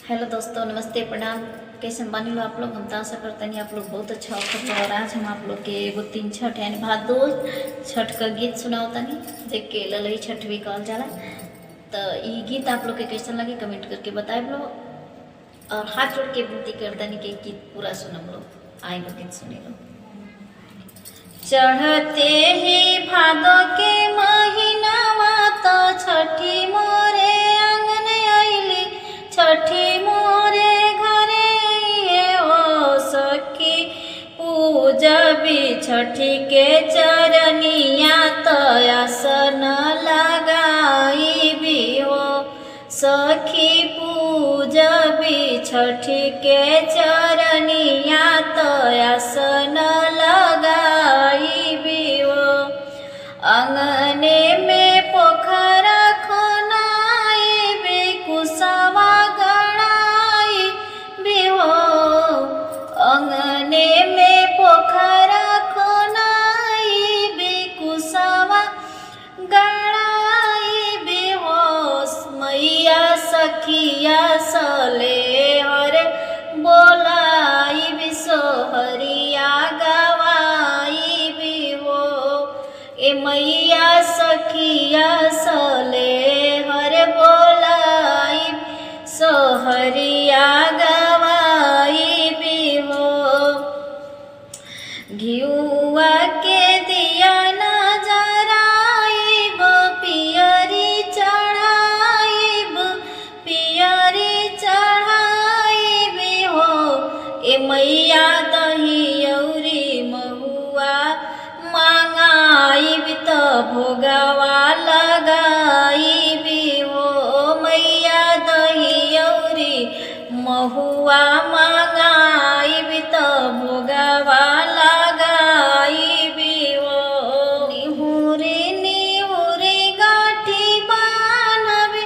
Hello दोस्तों, नमस्ते, प्रणाम। कैसे बानी लो आप लोग? हम तो आशा करते हैं आप लोग बहुत अच्छा होगा। और आज हम आप लोग के एगो तीन छठ यानी भादो छठ का गीत सुनावता नहीं, देख के ललई छठ भी कहल जाला। तो ये गीत आप लोग के कैसा लगे कमेंट करके बताए लो, और हाथ जोड़ के विनती करता नहीं कि गीत पूरा सुनम लो। आए लो गीत सुने लो। चढ़ते ही भादो के महीनावा तो छठी मोरे आंगन आईली, छठी मोरे घरे आइए ओ सखी पूजबी छठी के चरनिया तो आसन लगाई भी हो सखी पूजबी छठी के चरनिया तो आसन लगाई भी हो। अंगने में पोखरा खोनाई भी कुसवा गड़ाई भी हो, अंगने में पोखरा खोनाई भी कुसवा गड़ाई भी हो। मैया सखिया सले हर बोलाई भी सोहरिया गवाई भी हो। ए मैया सखिया सले हर बोलाई सोहरिया गवाई भी हो। घिउआ के दिया न जराइब पियरी चढ़ाइब, पियरी चढ़ाइब हो। ए मैया दही औरी महुआ मांगाइब तो भोगवा लगाइब हो। मैया दही औरी महुआ मांगाइब तो भोगवा लगाइब हो। निहुरी निहुरी गाठी बान्हबी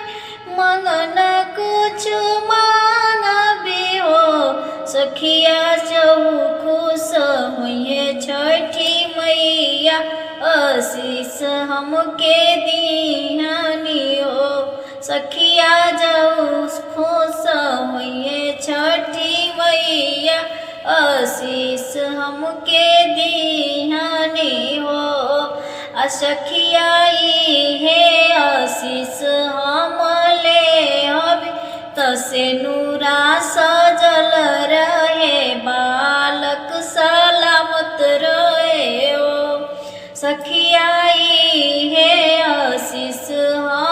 मंगन कुछ मांगबी हो। सखिया चहु खुश हुए छठी मैया आशीष हमके दीहानी हो। सखिया जाऊ खुश हुए छठी मैया आशीष हमके दीहानी हो। सखिया है आशीष हम ले हबी तसे नूरा सजल रहे बालक सलामत रहे हो। सखिया है आशीष हम